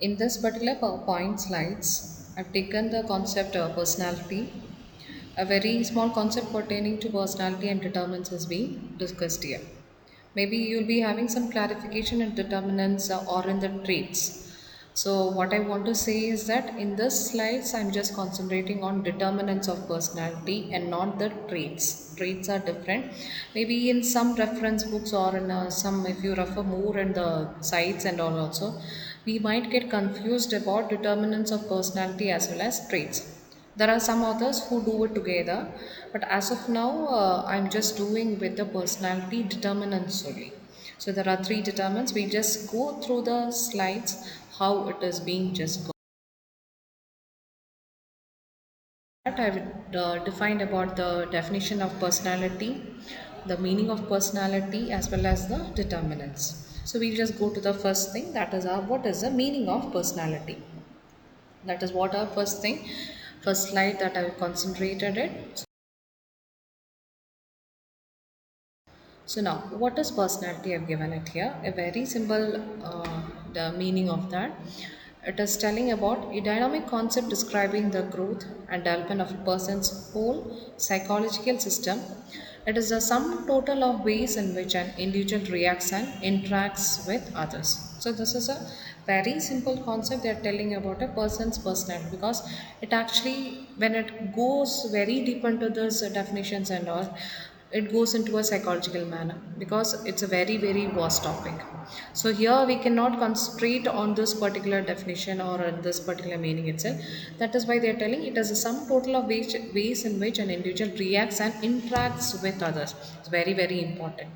In this particular PowerPoint slides, I've taken the concept of personality. A very small concept pertaining to personality and determinants has been discussed here. Maybe you'll be having some clarification in determinants or in the traits. So, what I want to say is that in this slides, I'm just concentrating on determinants of personality and not the traits. Traits are different. Maybe in some reference books or in some, if you refer more in the sites and all also, we might get confused about determinants of personality as well as traits. There are some authors who do it together, but as of now, I'm just doing with the personality determinants only. So there are three determinants. We just go through the slides how it is being just that I've defined about the definition of personality, the meaning of personality, as well as the determinants. So we'll just go to the first thing, that is what is the meaning of personality. That is what our first thing, first slide that I've concentrated it. So now, what is personality? I've given it here. A very simple the meaning of that. It is telling about a dynamic concept describing the growth and development of a person's whole psychological system. It is the sum total of ways in which an individual reacts and interacts with others. So this is a very simple concept they are telling about a person's personality, because it actually, when it goes very deep into those definitions and all, it goes into a psychological manner, because it's a very very vast topic. So here we cannot concentrate on this particular definition or on this particular meaning itself. That is why they are telling it as a sum total of ways in which an individual reacts and interacts with others. It's very very important.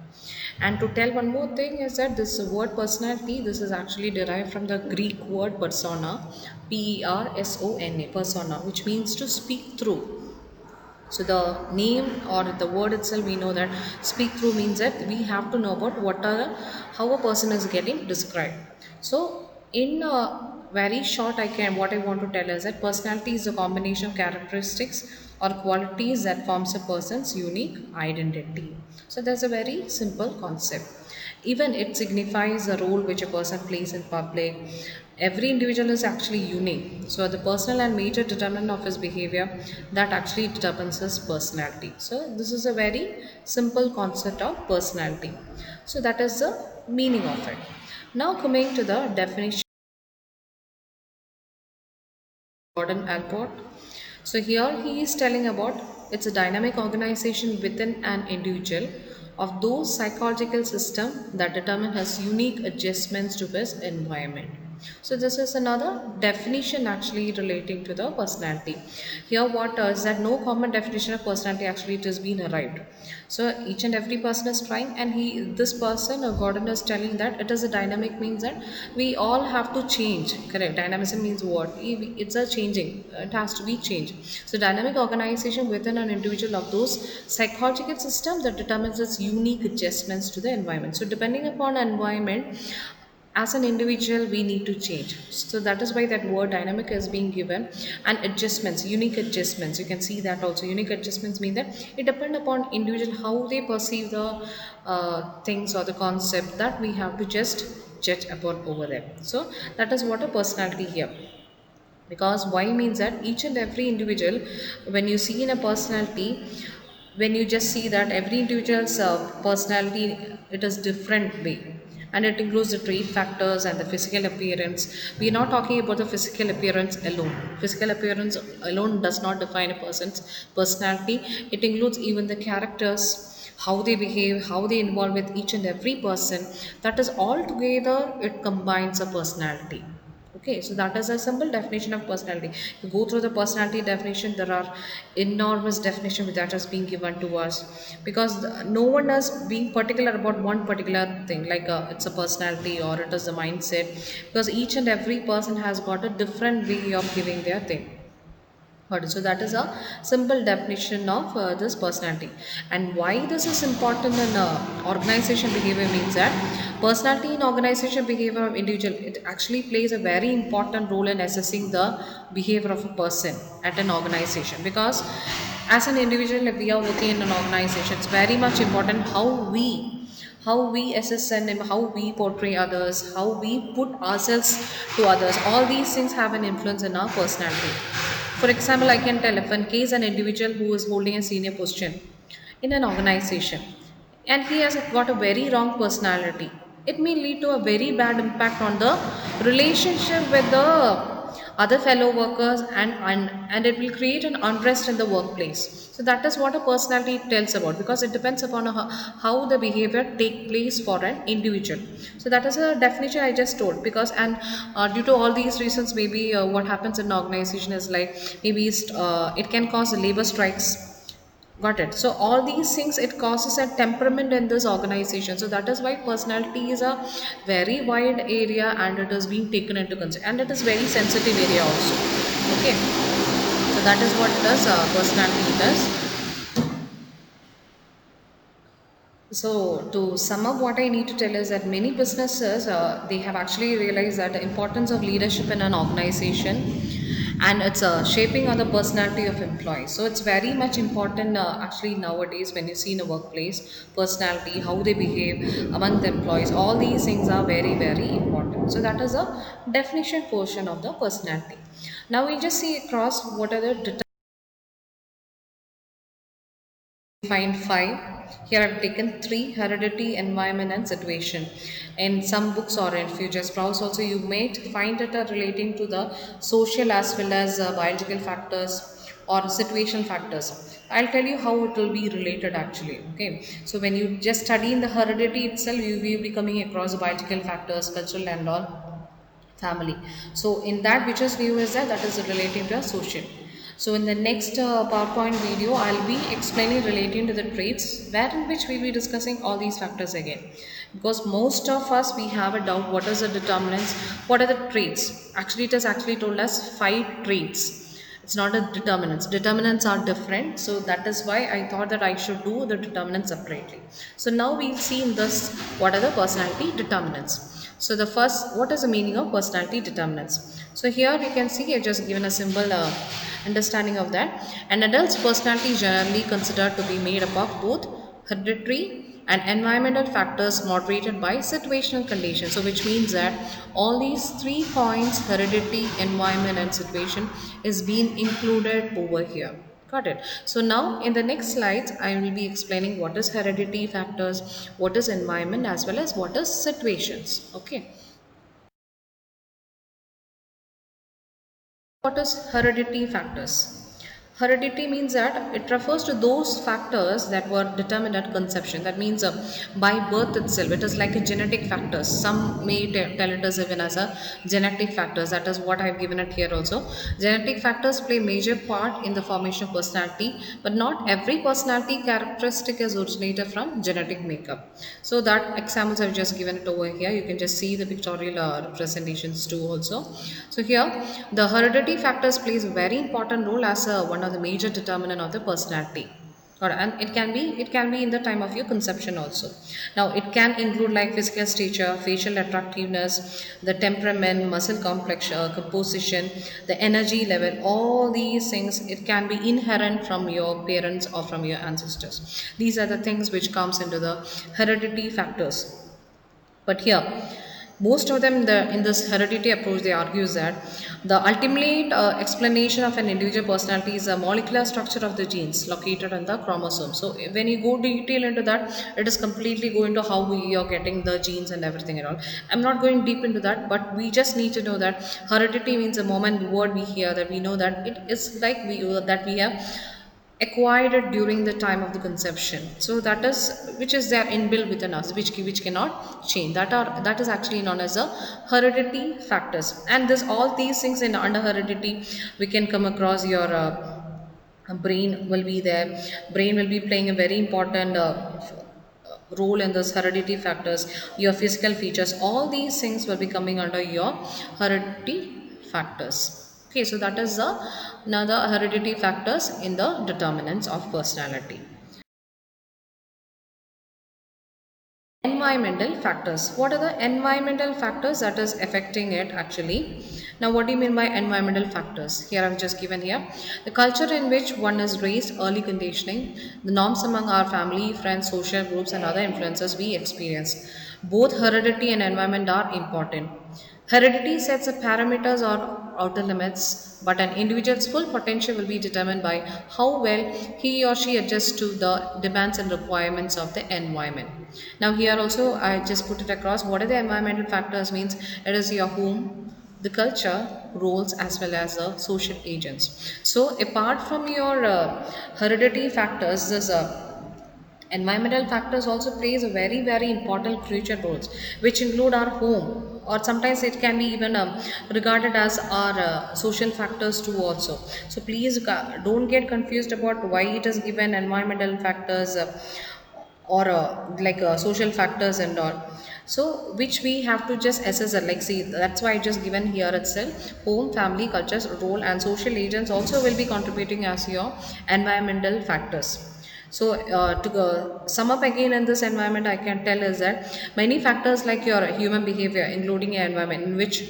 And to tell one more thing is that this word personality, this is actually derived from the Greek word persona, persona, persona, which means to speak through. So the name or the word itself, we know that speak through means that we have to know about how a person is getting described. So in very short, what I want to tell is that personality is a combination of characteristics or qualities that forms a person's unique identity. So that's a very simple concept. Even it signifies the role which a person plays in public. Every individual is actually unique. So the personal and major determinant of his behavior that actually determines his personality. So this is a very simple concept of personality. So that is the meaning of it. Now coming to the definition. Gordon Allport. So here he is telling about it's a dynamic organization within an individual of those psychological system that determine his unique adjustments to his environment. So this is another definition actually relating to the personality. Here what is that no common definition of personality actually it has been arrived. So each and every person is trying, and this person or Gordon is telling that it is a dynamic means that we all have to change. Correct. Dynamism means what? It's a changing. It has to be changed. So dynamic organization within an individual of those psychological systems that determines its unique adjustments to the environment. So depending upon environment, as an individual we need to change. So that is why that word dynamic is being given. And adjustments, unique adjustments, you can see that also. Unique adjustments mean that it depends upon individual how they perceive the things or the concept that we have to just judge upon over there. So that is what a personality here. Because why means that each and every individual, when you see in a personality, when you just see that every individual's personality, it is different way, and it includes the trait factors and the physical appearance. We are not talking about the physical appearance alone. Physical appearance alone does not define a person's personality. It includes even the characters, how they behave, how they involve with each and every person. That is all together, it combines a personality. Okay, so that is a simple definition of personality. You go through the personality definition, there are enormous definition that has been given to us, because no one is being particular about one particular thing, like it's a personality or it is a mindset, because each and every person has got a different way of giving their thing. Got it. So that is a simple definition of this personality. And why this is important in organization behavior means that personality in organization behavior of individual, it actually plays a very important role in assessing the behavior of a person at an organization. Because as an individual, if we are working in an organization, it's very much important how we assess and how we portray others, how we put ourselves to others, all these things have an influence in our personality. For example, I can tell if in case an individual who is holding a senior position in an organization and he has got a very wrong personality, it may lead to a very bad impact on the relationship with the other fellow workers, and it will create an unrest in the workplace. So that is what a personality tells about, because it depends upon how the behavior take place for an individual. So that is a definition I just told, because and due to all these reasons, maybe what happens in an organization is like maybe it can cause labor strikes. Got it. So all these things, it causes a temperament in this organization. So that is why personality is a very wide area, and it is being taken into consideration, and it is very sensitive area also. Okay. So that is what does personality does. So to sum up, what I need to tell is that many businesses they have actually realized that the importance of leadership in an organization, and it's shaping on the personality of employees. So it's very much important actually nowadays when you see in a workplace, personality, how they behave among the employees, all these things are very very important. So that is a definition portion of the personality. Now we just see across what are the find five. Here I've taken three: heredity, environment, and situation. In some books, or if you just browse also, you may find it relating to the social as well as biological factors or situational factors. I'll tell you how it will be related actually. Okay, so when you just study in the heredity itself, you will be coming across the biological factors, cultural and all, family. So in that which view is that is relating to a social. So in the next PowerPoint video, I'll be explaining relating to the traits, where in which we'll be discussing all these factors again. Because most of us, we have a doubt, what is the determinants, what are the traits. Actually, it has actually told us 5 traits. It's not a determinants. Determinants are different. So that is why I thought that I should do the determinants separately. So now we'll see in this, what are the personality determinants. So the first, what is the meaning of personality determinants? So here you can see I've just given a simple understanding of that. An adult's personality is generally considered to be made up of both hereditary and environmental factors moderated by situational conditions. So which means that all these 3 points, heredity, environment and situation, is being included over here. Got it. So now in the next slides, I will be explaining what is heredity factors, what is environment, as well as what is situations. Okay. What is heredity factors? Heredity means that it refers to those factors that were determined at conception. That means by birth itself, it is like a genetic factors. Some may tell it as even as a genetic factors. That is what I have given it here also. Genetic factors play major part in the formation of personality, but not every personality characteristic is originated from genetic makeup. So that examples I've just given it over here. You can just see the pictorial representations too also. So here the heredity factors plays a very important role as one of the major determinant of the personality. And it can be in the time of your conception also. Now it can include like physical stature, facial attractiveness, the temperament, muscle complex composition, the energy level, all these things, it can be inherent from your parents or from your ancestors. These are the things which comes into the heredity factors. But here, most of them in this heredity approach, they argues that the ultimate explanation of an individual personality is a molecular structure of the genes located in the chromosome. So when you go detail into that, it is completely going to how we are getting the genes and everything and all. I'm not going deep into that, but we just need to know that heredity means the moment word we hear that we know that it is like we have acquired it during the time of the conception. So that is which is there inbuilt within us, which cannot change. That is actually known as the heredity factors. And this all these things in under heredity, we can come across your brain will be there. Brain will be playing a very important role in those heredity factors. Your physical features, all these things will be coming under your heredity factors. Okay, so that is the another heredity factors in the determinants of personality. Environmental factors. What are the environmental factors that is affecting it actually? Now what do you mean by environmental factors? Here I've just given here the culture in which one is raised, early conditioning, the norms among our family, friends, social groups and other influences we experience. Both heredity and environment are important. Heredity sets the parameters or outer limits, but an individual's full potential will be determined by how well he or she adjusts to the demands and requirements of the environment. Now here also I just put it across. What are the environmental factors means? It is your home, the culture, roles as well as the social agents. So apart from your heredity factors, there's a environmental factors also plays a very important crucial roles, which include our home, or sometimes it can be even regarded as our social factors too also. So please don't get confused about why it is given environmental factors or social factors and all. So which we have to just assess it, like see, that's why I just given here itself. Home, family, cultures, role and social agents also will be contributing as your environmental factors. So to sum up again in this environment, I can tell is that many factors like your human behavior, including your environment, in which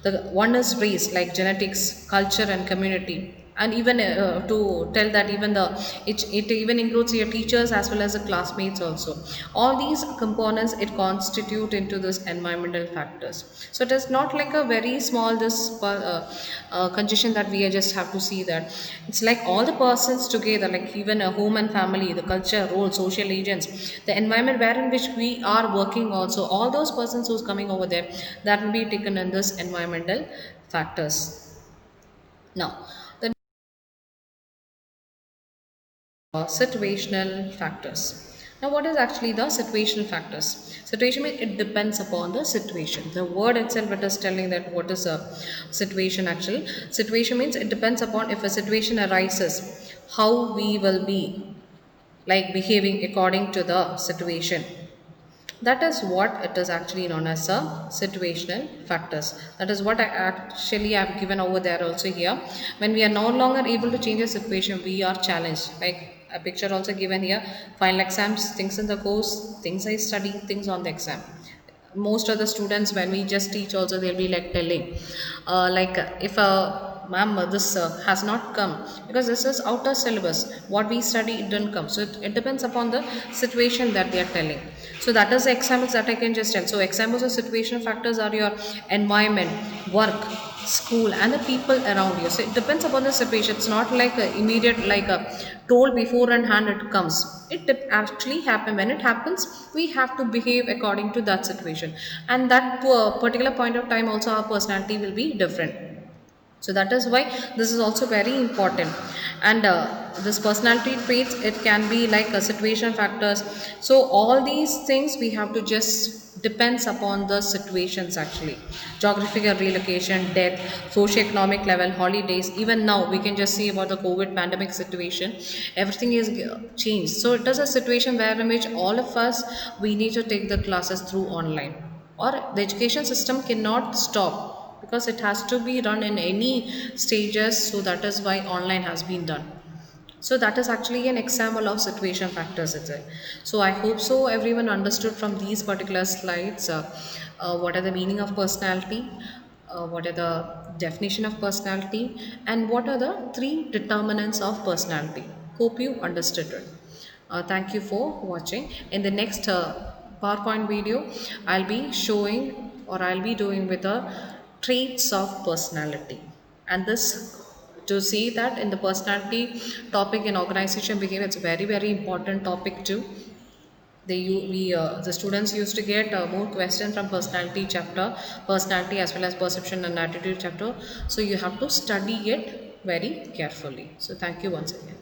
the one is race, like genetics, culture, and community. And even to tell that even it even includes your teachers as well as the classmates also. All these components it constitute into this environmental factors. So it is not like a very small condition that we just have to see that it's like all the persons together, like even a home and family, the culture, role, social agents, the environment wherein which we are working also, all those persons who's coming over there, that will be taken in this environmental factors. Now the situational factors. Now, what is actually the situational factors? Situation means it depends upon the situation. The word itself it is telling that what is a situation actually. Situation means it depends upon if a situation arises, how we will be like behaving according to the situation. That is what it is actually known as a situational factors. That is what I actually have given over there also here. When we are no longer able to change a situation, we are challenged, like a picture also given here. Final exams, things in the course, things I study, things on the exam. Most of the students when we just teach also they'll be like telling if a ma'am this has not come because this is outer syllabus, what we study it didn't come. So it depends upon the situation that they are telling. So that is the examples that I can just tell. So examples of situation factors are your environment, work, school and the people around you. So it depends upon the situation. It's not like a immediate like a told before and hand it comes. Actually happen. When it happens, we have to behave according to that situation, and that particular point of time also our personality will be different. So that is why this is also very important. And this personality traits, it can be like a situation factors. So all these things we have to just depends upon the situations actually. Geographical relocation, death, socio-economic level, holidays. Even now we can just see about the COVID pandemic situation, everything is changed. So it is a situation where in which all of us we need to take the classes through online, or the education system cannot stop because it has to be run in any stages. So that is why online has been done. So that is actually an example of situation factors itself. So I hope so everyone understood from these particular slides what are the meaning of personality, what are the definition of personality, and what are the three determinants of personality. Hope you understood it. Thank you for watching. In the next PowerPoint video, I'll be showing or I'll be doing with the traits of personality. And this to see that in the personality topic in organization behavior, it's a very important topic too. The students used to get more questions from personality chapter, personality as well as perception and attitude chapter. So you have to study it very carefully. So thank you once again.